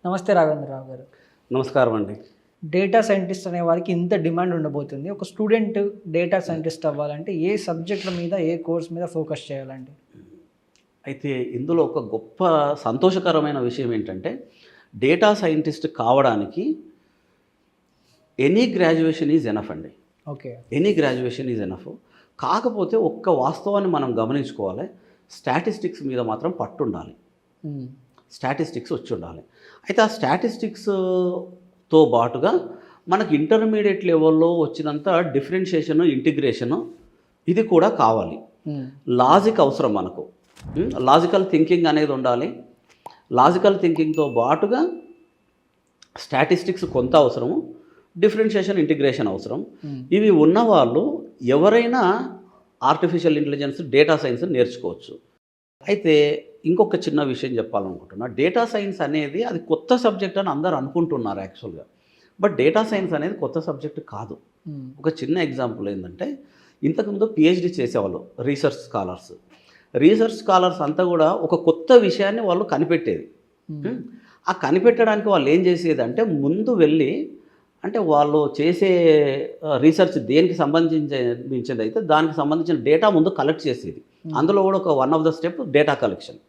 నమస్తే రాఘవేంద్రరావు గారు. నమస్కారం అండి. డేటా సైంటిస్ట్ అనే వారికి ఇంత డిమాండ్ ఉండబోతుంది. ఒక స్టూడెంట్ డేటా సైంటిస్ట్ అవ్వాలంటే ఏ సబ్జెక్టుల మీద, ఏ కోర్స్ మీద ఫోకస్ చేయాలండి? అయితే ఇందులో ఒక గొప్ప సంతోషకరమైన విషయం ఏంటంటే, డేటా సైంటిస్ట్ కావడానికి ఎనీ గ్రాడ్యుయేషన్ ఈజ్ ఎనఫ్ అండి. Okay. Any graduation is enough. కాకపోతే ఒక్క వాస్తవాన్ని మనం గమనించుకోవాలి. స్టాటిస్టిక్స్ మీద మాత్రం పట్టుండాలి. స్టాటిస్టిక్స్ వచ్చి ఉండాలి. అయితే ఆ స్టాటిస్టిక్స్తో పాటుగా మనకి ఇంటర్మీడియట్ లెవెల్లో వచ్చినంత డిఫరెన్షియేషను, ఇంటిగ్రేషను ఇది కూడా కావాలి. లాజిక్ అవసరం మనకు. లాజికల్ థింకింగ్ అనేది ఉండాలి. లాజికల్ థింకింగ్తో పాటుగా స్టాటిస్టిక్స్ కొంత అవసరము, డిఫరెన్షియేషన్, ఇంటిగ్రేషన్ అవసరం. ఇవి ఉన్నవాళ్ళు ఎవరైనా ఆర్టిఫిషియల్ ఇంటెలిజెన్స్, డేటా సైన్స్ నేర్చుకోవచ్చు. అయితే ఇంకొక చిన్న విషయం చెప్పాలనుకుంటున్నా. డేటా సైన్స్ అనేది అది కొత్త సబ్జెక్ట్ అని అందరూ అనుకుంటున్నారు యాక్చువల్గా. బట్ డేటా సైన్స్ అనేది కొత్త సబ్జెక్ట్ కాదు. ఒక చిన్న ఎగ్జాంపుల్ ఏంటంటే, ఇంతకుముందు పిహెచ్డి చేసేవాళ్ళు రీసెర్చ్ స్కాలర్స్ అంతా కూడా ఒక కొత్త విషయాన్ని వాళ్ళు కనిపెట్టేది. ఆ కనిపెట్టడానికి వాళ్ళు ఏం చేసేది అంటే, ముందు వెళ్ళి అంటే వాళ్ళు చేసే రీసెర్చ్ దేనికి సంబంధించింది అయితే దానికి సంబంధించిన డేటా ముందు కలెక్ట్ చేసేది. అందులో కూడా ఒక one of the step data collection.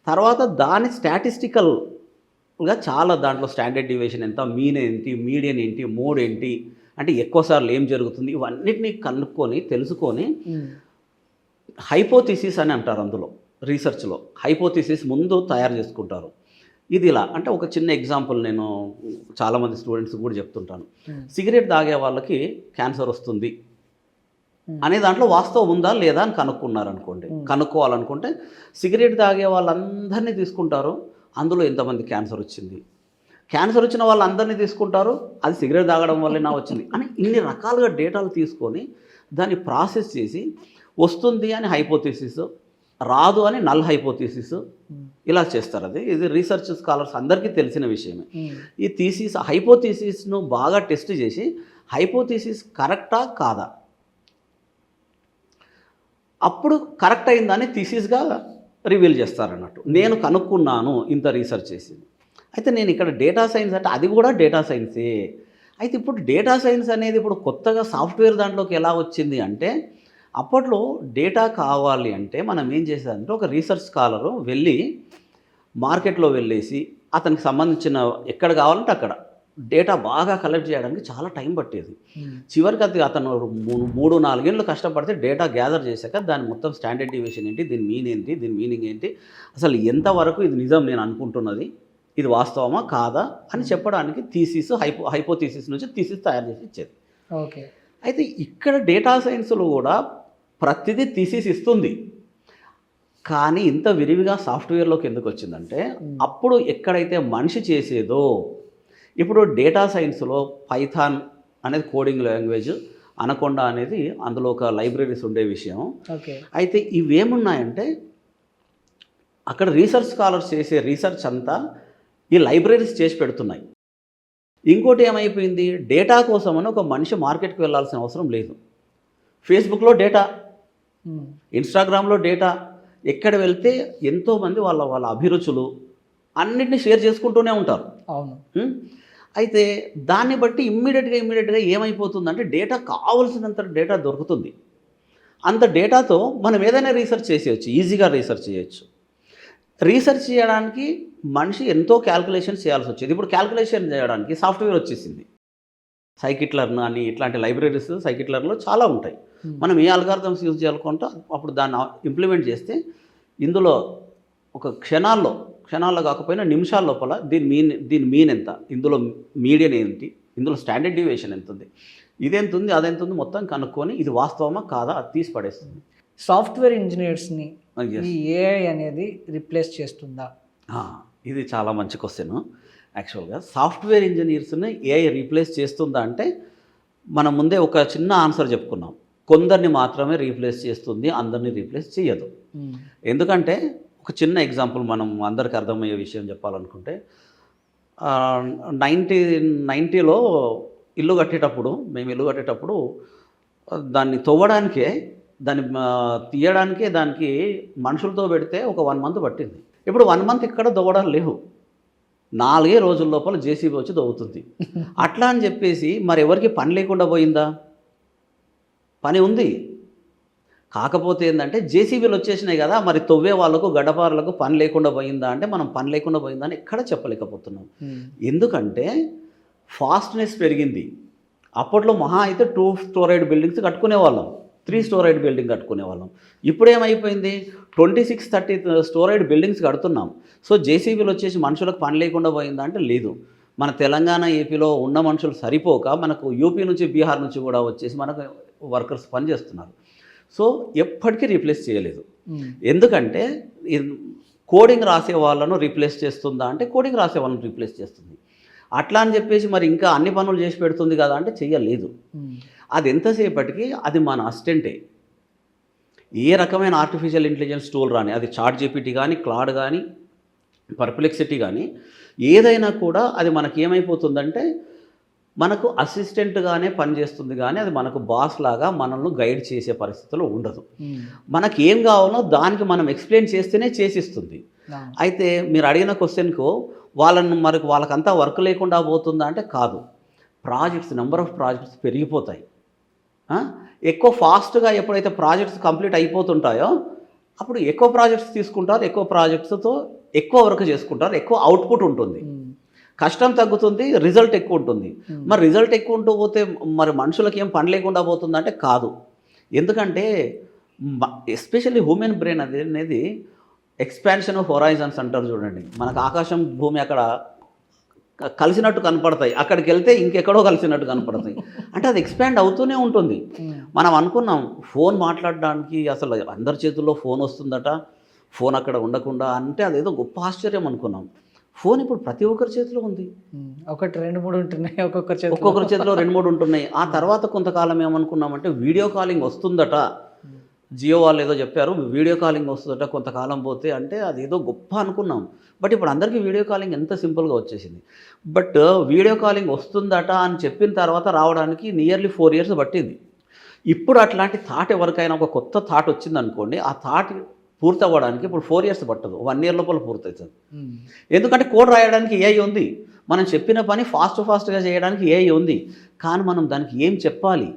తర్వాత దాని స్టాటిస్టికల్గా చాలా దాంట్లో స్టాండర్డ్ డివియేషన్ ఎంత, మీన్ ఏంటి, మీడియన్ ఏంటి, మోడ్ ఏంటి, అంటే ఎక్కువసార్లు ఏం జరుగుతుంది, ఇవన్నిటిని కనుక్కొని తెలుసుకొని హైపోథిసిస్ అని అంటారు. అందులో రీసెర్చ్లో హైపోథిసిస్ ముందు తయారు చేసుకుంటారు. ఇది ఇలా అంటే ఒక చిన్న ఎగ్జాంపుల్ నేను చాలామంది స్టూడెంట్స్ కూడా చెప్తుంటాను. సిగరెట్ తాగే వాళ్ళకి క్యాన్సర్ వస్తుంది అనే దాంట్లో వాస్తవం ఉందా లేదా అని కనుక్కోవాలనుకుంటే సిగరెట్ తాగే వాళ్ళందరినీ తీసుకుంటారు. అందులో ఎంతమంది క్యాన్సర్ వచ్చింది, క్యాన్సర్ వచ్చిన వాళ్ళందరినీ తీసుకుంటారు, అది సిగరెట్ తాగడం వల్లే నా వచ్చింది అని ఇన్ని రకాలుగా డేటాలు తీసుకొని దాన్ని ప్రాసెస్ చేసి వస్తుంది అని హైపోథిసిస్, రాదు అని నల్ హైపోథిసిస్, ఇలా చేస్తారు. ఇది రీసెర్చ్ స్కాలర్స్ అందరికీ తెలిసిన విషయమే. ఈ హైపోథిసిస్ను బాగా టెస్ట్ చేసి హైపోథిసిస్ కరెక్టా కాదా, అప్పుడు కరెక్ట్ అయిందని థీసిస్గా రివీల్ చేస్తారన్నట్టు. నేను కనుక్కున్నాను ఇంత రీసెర్చ్ చేసి. అయితే నేను ఇక్కడ డేటా సైన్స్ అంటే అది కూడా డేటా సైన్సే. అయితే ఇప్పుడు డేటా సైన్స్ అనేది ఇప్పుడు కొత్తగా సాఫ్ట్వేర్ దాంట్లోకి ఎలా వచ్చింది అంటే, అప్పట్లో డేటా కావాలి అంటే మనం ఏం చేసేదంటే ఒక రీసెర్చ్ స్కాలరు వెళ్ళి మార్కెట్లో వెళ్ళేసి అతనికి సంబంధించిన ఎక్కడ కావాలంటే అక్కడ డేటా బాగా కలెక్ట్ చేయడానికి చాలా టైం పట్టేది. చివరికి అతను 3-4 ఏళ్ళు కష్టపడితే డేటా గ్యాదర్ చేశాక దాని మొత్తం స్టాండర్డ్ డివియేషన్ ఏంటి, దీని మీనింగ్ ఏంటి, అసలు ఎంతవరకు ఇది నిజం నేను అనుకుంటున్నది, ఇది వాస్తవమా కాదా అని చెప్పడానికి థీసిస్, హైపోథీసిస్ నుంచి థీసిస్ తయారు చేసి ఇచ్చేది. ఓకే. అయితే ఇక్కడ డేటా సైన్స్లో కూడా ప్రతిదీ థీసిస్ ఇస్తుంది. కానీ ఇంత విరివిగా సాఫ్ట్వేర్లోకి ఎందుకు వచ్చిందంటే, అప్పుడు ఎక్కడైతే మనిషి చేసేదో, ఇప్పుడు డేటా సైన్స్లో పైథాన్ అనేది కోడింగ్ లాంగ్వేజ్, అనకొండ అనేది అందులో ఒక లైబ్రరీస్ ఉండే విషయం. అయితే ఇవేమున్నాయంటే అక్కడ రీసెర్చ్ స్కాలర్స్ చేసే రీసెర్చ్ అంతా ఈ లైబ్రరీస్ చేసి పెడుతున్నాయి. ఇంకోటి ఏమైపోయింది, డేటా కోసమని ఒక మనిషి మార్కెట్కి వెళ్ళాల్సిన అవసరం లేదు. ఫేస్బుక్లో డేటా, ఇన్స్టాగ్రామ్లో డేటా, ఎక్కడ వెళ్తే ఎంతోమంది వాళ్ళ అభిరుచులు అన్నిటినీ షేర్ చేసుకుంటూనే ఉంటారు. అవును. అయితే దాన్ని బట్టి ఇమ్మీడియట్గా ఏమైపోతుందంటే డేటా కావలసినంత డేటా దొరుకుతుంది. అంత డేటాతో మనం ఏదైనా రీసెర్చ్ చేసేయచ్చు, ఈజీగా రీసెర్చ్ చేయొచ్చు. రీసెర్చ్ చేయడానికి మనిషి ఎంతో క్యాల్కులేషన్స్ చేయాల్సి వచ్చేది. ఇప్పుడు క్యాల్కులేషన్ చేయడానికి సాఫ్ట్వేర్ వచ్చేసింది. సైకిట్లర్న్ అని ఇట్లాంటి లైబ్రరీస్ సైకిట్లర్లో చాలా ఉంటాయి. మనం ఏ అల్గారిథమ్స్ యూజ్ చేయాలనుకుంటే అప్పుడు దాన్ని ఇంప్లిమెంట్ చేస్తే ఇందులో ఒక క్షణాల్లో కాకపోయినా నిమిషాల లోపల దీని మీన్ ఎంత, ఇందులో మీడియన్ ఏంటి, ఇందులో స్టాండర్డ్ డివియేషన్ ఎంత ఉంది, ఇదెంత ఉంది, అదెంత ఉంది, మొత్తం కనుక్కొని ఇది వాస్తవమా కాదా అది తీసి పడేస్తుంది. సాఫ్ట్వేర్ ఇంజనీర్స్ని ఈ ఏఐ అనేది రిప్లేస్ చేస్తుందా? ఇది చాలా మంచి క్వశ్చన్. యాక్చువల్గా సాఫ్ట్వేర్ ఇంజనీర్స్ని ఏఐ రీప్లేస్ చేస్తుందా అంటే మనం ముందే ఒక చిన్న ఆన్సర్ చెప్పుకున్నాం. కొందరిని మాత్రమే రీప్లేస్ చేస్తుంది, అందరినీ రీప్లేస్ చేయదు. ఎందుకంటే ఒక చిన్న ఎగ్జాంపుల్ మనం అందరికి అర్థమయ్యే విషయం చెప్పాలనుకుంటే, 1990లో మేము ఇల్లు కట్టేటప్పుడు దాన్ని తవ్వడానికే, దాన్ని తీయడానికే దానికి మనుషులతో పెడితే ఒక 1 మంత్ పట్టింది. ఇప్పుడు 1 మంత్ ఇక్కడ దవ్వడాలు లేవు. 4 రోజుల లోపల జేసీబీ వచ్చి దవ్వుతుంది. అట్లా అని చెప్పేసి మరి ఎవరికి పని లేకుండా పోయిందా? పని ఉంది. కాకపోతే ఏంటంటే జేసీబీలు వచ్చేసినాయి కదా, మరి తవ్వే వాళ్ళకు గడ్డపారులకు పని లేకుండా పోయిందా అంటే మనం పని లేకుండా పోయిందా అని ఎక్కడ చెప్పలేకపోతున్నాం. ఎందుకంటే ఫాస్ట్నెస్ పెరిగింది. అప్పట్లో మహా అయితే 2 స్టోరైడ్ బిల్డింగ్స్ కట్టుకునేవాళ్ళం, 3 స్టోరైడ్ బిల్డింగ్ కట్టుకునేవాళ్ళం. ఇప్పుడు ఏమైపోయింది, 26, 30 స్టోరైడ్ బిల్డింగ్స్ కడుతున్నాం. సో జేసీబీలు వచ్చేసి మనుషులకు పని లేకుండా పోయిందా అంటే లేదు. మన తెలంగాణ ఏపీలో ఉన్న మనుషులు సరిపోక మనకు యూపీ నుంచి బీహార్ నుంచి కూడా వచ్చేసి మనకు వర్కర్స్ పని చేస్తున్నారు. సో ఎప్పటికీ రీప్లేస్ చేయలేదు. ఎందుకంటే కోడింగ్ రాసే వాళ్ళను రీప్లేస్ చేస్తుందా అంటే కోడింగ్ రాసే వాళ్ళని రీప్లేస్ చేస్తుంది. అట్లా అని చెప్పేసి మరి ఇంకా అన్ని పనులు చేసి పెడుతుంది కదా అంటే చెయ్యలేదు. అది ఎంతసేపటికి అది మన అసిస్టెంటే. ఏ రకమైన ఆర్టిఫిషియల్ ఇంటెలిజెన్స్ టూల్ రాని, అది చాట్ జీపీటీ కానీ, క్లాడ్ కానీ, పర్ప్లెక్సిటీ కానీ, ఏదైనా కూడా అది మనకి ఏమైపోతుందంటే మనకు అసిస్టెంట్గానే పనిచేస్తుంది, కానీ అది మనకు బాస్ లాగా మనల్ని గైడ్ చేసే పరిస్థితిలో ఉండదు. మనకి ఏం కావాలో దానికి మనం ఎక్స్ప్లెయిన్ చేస్తేనే చేసిస్తుంది. అయితే మీరు అడిగిన క్వశ్చన్కు వాళ్ళకంతా వర్క్ లేకుండా పోతుందా అంటే కాదు. ప్రాజెక్ట్స్, నెంబర్ ఆఫ్ ప్రాజెక్ట్స్ పెరిగిపోతాయి. ఎక్కువ ఫాస్ట్గా ఎప్పుడైతే ప్రాజెక్ట్స్ కంప్లీట్ అయిపోతుంటాయో అప్పుడు ఎక్కువ ప్రాజెక్ట్స్ తీసుకుంటారు, ఎక్కువ ప్రాజెక్ట్స్తో ఎక్కువ వర్క్ చేసుకుంటారు, ఎక్కువ అవుట్పుట్ ఉంటుంది, కష్టం తగ్గుతుంది, రిజల్ట్ ఎక్కువ ఉంటుంది. మరి రిజల్ట్ ఎక్కువ ఉంటూ పోతే మరి మనుషులకి ఏం పని లేకుండా పోతుందంటే కాదు. ఎందుకంటే ఎస్పెషల్లీ హ్యూమన్ బ్రెయిన్ అనేది ఎక్స్పాన్షన్ ఆఫ్ హొరైజన్స్ అంటారు చూడండి. మనకు ఆకాశం భూమి అక్కడ కలిసినట్టు కనపడతాయి, అక్కడికి వెళ్తే ఇంకెక్కడో కలిసినట్టు కనపడతాయి. అంటే అది ఎక్స్పాండ్ అవుతూనే ఉంటుంది. మనం అనుకున్నాం ఫోన్ మాట్లాడడానికి అసలు అందరి చేతుల్లో ఫోన్ వస్తుందట, ఫోన్ అక్కడ ఉండకుండా అంటే అదేదో గొప్ప ఆశ్చర్యం అనుకున్నాం. ఫోన్ ఇప్పుడు ప్రతి ఒక్కరి చేతిలో ఉంది. ఒకటి 2, 3 ఉంటున్నాయి, ఒక్కొక్కరి చేతిలో 2, 3 ఉంటున్నాయి. ఆ తర్వాత కొంతకాలం ఏమనుకున్నామంటే వీడియో కాలింగ్ వస్తుందట. జియో వాళ్ళు ఏదో చెప్పారు వీడియో కాలింగ్ వస్తుందట కొంతకాలం పోతే, అంటే అదేదో గొప్ప అనుకున్నాం. బట్ ఇప్పుడు అందరికీ వీడియో కాలింగ్ ఎంత సింపుల్గా వచ్చేసింది. బట్ వీడియో కాలింగ్ వస్తుందట అని చెప్పిన తర్వాత రావడానికి నియర్లీ 4 years పట్టింది. ఇప్పుడు అట్లాంటి థాట్ ఎవరికైనా ఒక కొత్త థాట్ వచ్చిందనుకోండి, ఆ థాట్ పూర్తి అవ్వడానికి ఇప్పుడు 4 years పట్టదు, 1 year లోపల పూర్తవుతుంది. ఎందుకంటే కోడ్ రాయడానికి ఏఐ ఉంది, మనం చెప్పిన పని ఫాస్ట్గా చేయడానికి ఏఐ ఉంది. కానీ మనం దానికి ఏం చెప్పాలి,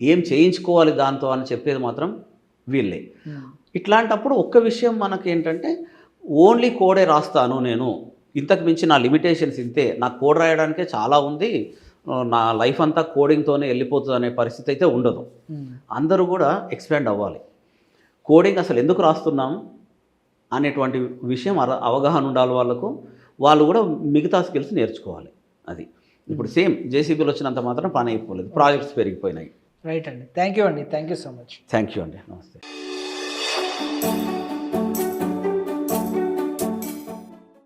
ఏం చేయించుకోవాలి దాంతో అని చెప్పేది మాత్రం వీళ్ళే. ఇట్లాంటప్పుడు ఒక్క విషయం మనకి ఏంటంటే ఓన్లీ కోడే రాస్తాను నేను, ఇంతకు మించి నా లిమిటేషన్స్ ఇంతే, నాకు కోడ్ రాయడానికే చాలా ఉంది, నా లైఫ్ అంతా కోడింగ్తోనే వెళ్ళిపోతుంది అనే పరిస్థితి అయితే ఉండదు. అందరూ కూడా ఎక్స్పాండ్ అవ్వాలి. కోడింగ్ అసలు ఎందుకు రాస్తున్నాం అనేటువంటి విషయం అవగాహన ఉండాలి వాళ్ళకు. వాళ్ళు కూడా మిగతా స్కిల్స్ నేర్చుకోవాలి. అది ఇప్పుడు సేమ్ జేసీబీలు వచ్చినంత మాత్రం పని అయిపోలేదు, ప్రాజెక్ట్స్ పెరిగిపోయినాయి. రైట్ అండి, థ్యాంక్ యూ అండి, thank you so much. Thank you అండి, నమస్తే.